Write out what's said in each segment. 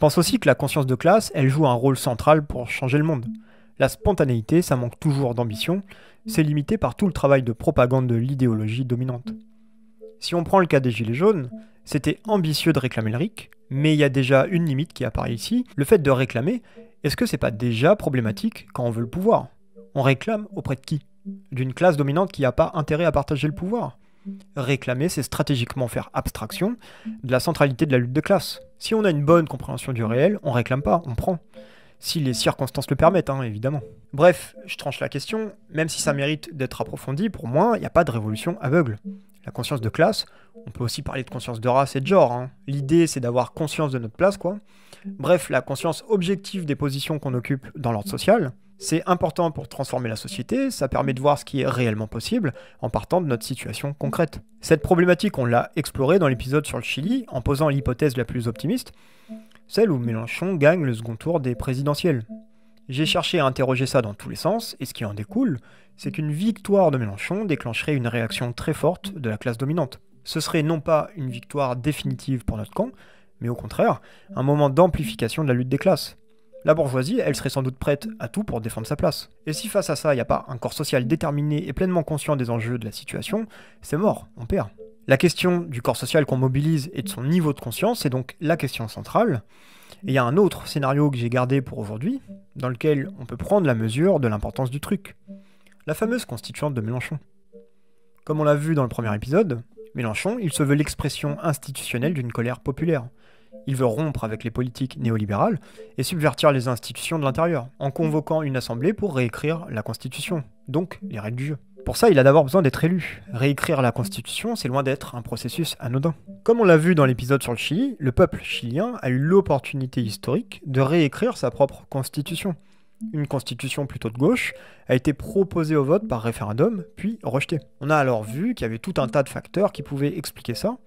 pense aussi que la conscience de classe, elle joue un rôle central pour changer le monde. La spontanéité, ça manque toujours d'ambition, c'est limité par tout le travail de propagande de l'idéologie dominante. Si on prend le cas des Gilets jaunes, c'était ambitieux de réclamer le RIC, mais il y a déjà une limite qui apparaît ici, le fait de réclamer, est-ce que c'est pas déjà problématique quand on veut le pouvoir? On réclame auprès de qui? D'une classe dominante qui n'a pas intérêt à partager le pouvoir. Réclamer, c'est stratégiquement faire abstraction de la centralité de la lutte de classe. Si on a une bonne compréhension du réel, on réclame pas, on prend. Si les circonstances le permettent, évidemment. Bref, je tranche la question, même si ça mérite d'être approfondi, pour moi, il n'y a pas de révolution aveugle. La conscience de classe, on peut aussi parler de conscience de race et de genre. L'idée, c'est d'avoir conscience de notre place, quoi. Bref, la conscience objective des positions qu'on occupe dans l'ordre social, c'est important pour transformer la société, ça permet de voir ce qui est réellement possible en partant de notre situation concrète. Cette problématique, on l'a explorée dans l'épisode sur le Chili, en posant l'hypothèse la plus optimiste, celle où Mélenchon gagne le second tour des présidentielles. J'ai cherché à interroger ça dans tous les sens, et ce qui en découle, c'est qu'une victoire de Mélenchon déclencherait une réaction très forte de la classe dominante. Ce serait non pas une victoire définitive pour notre camp, mais au contraire, un moment d'amplification de la lutte des classes. La bourgeoisie, elle serait sans doute prête à tout pour défendre sa place. Et si face à ça, il n'y a pas un corps social déterminé et pleinement conscient des enjeux de la situation, c'est mort, on perd. La question du corps social qu'on mobilise et de son niveau de conscience est donc la question centrale. Et il y a un autre scénario que j'ai gardé pour aujourd'hui, dans lequel on peut prendre la mesure de l'importance du truc. La fameuse constituante de Mélenchon. Comme on l'a vu dans le premier épisode, Mélenchon, il se veut l'expression institutionnelle d'une colère populaire. Il veut rompre avec les politiques néolibérales et subvertir les institutions de l'intérieur, en convoquant une assemblée pour réécrire la Constitution, donc les règles du jeu. Pour ça, il a d'abord besoin d'être élu. Réécrire la Constitution, c'est loin d'être un processus anodin. Comme on l'a vu dans l'épisode sur le Chili, le peuple chilien a eu l'opportunité historique de réécrire sa propre Constitution. Une constitution plutôt de gauche a été proposée au vote par référendum, puis rejetée. On a alors vu qu'il y avait tout un tas de facteurs qui pouvaient expliquer ça,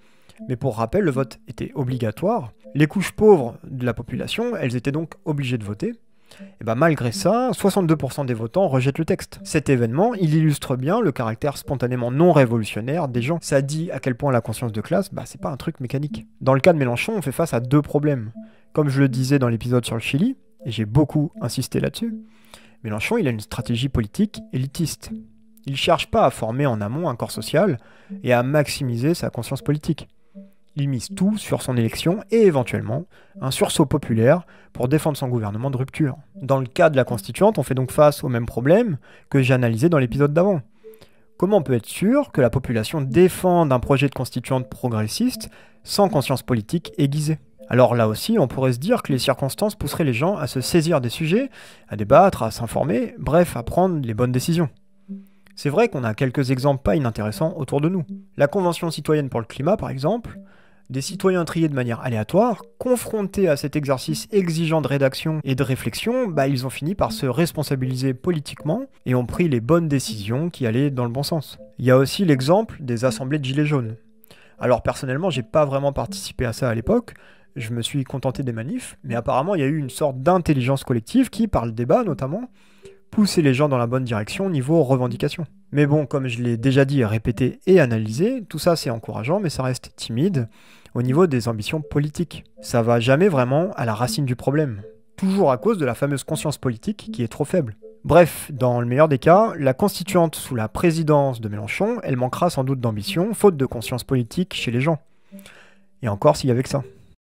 mais pour rappel, le vote était obligatoire. Les couches pauvres de la population, elles étaient donc obligées de voter. Et malgré ça, 62% des votants rejettent le texte. Cet événement, il illustre bien le caractère spontanément non révolutionnaire des gens. Ça dit à quel point la conscience de classe, c'est pas un truc mécanique. Dans le cas de Mélenchon, on fait face à deux problèmes. Comme je le disais dans l'épisode sur le Chili, et j'ai beaucoup insisté là-dessus, Mélenchon, il a une stratégie politique élitiste. Il cherche pas à former en amont un corps social et à maximiser sa conscience politique. Il mise tout sur son élection et éventuellement un sursaut populaire pour défendre son gouvernement de rupture. Dans le cas de la constituante, on fait donc face au même problème que j'ai analysé dans l'épisode d'avant. Comment on peut être sûr que la population défende un projet de constituante progressiste sans conscience politique aiguisée? Alors là aussi, on pourrait se dire que les circonstances pousseraient les gens à se saisir des sujets, à débattre, à s'informer, bref, à prendre les bonnes décisions. C'est vrai qu'on a quelques exemples pas inintéressants autour de nous. La Convention citoyenne pour le climat, par exemple, des citoyens triés de manière aléatoire, confrontés à cet exercice exigeant de rédaction et de réflexion, ils ont fini par se responsabiliser politiquement et ont pris les bonnes décisions qui allaient dans le bon sens. Il y a aussi l'exemple des assemblées de Gilets jaunes. Alors personnellement, j'ai pas vraiment participé à ça à l'époque, je me suis contenté des manifs, mais apparemment il y a eu une sorte d'intelligence collective qui, par le débat notamment, poussait les gens dans la bonne direction niveau revendication. Mais bon, comme je l'ai déjà dit, répété et analysé, tout ça c'est encourageant, mais ça reste timide au niveau des ambitions politiques. Ça va jamais vraiment à la racine du problème, toujours à cause de la fameuse conscience politique qui est trop faible. Bref, dans le meilleur des cas, la constituante sous la présidence de Mélenchon, elle manquera sans doute d'ambition, faute de conscience politique chez les gens. Et encore s'il y avait que ça.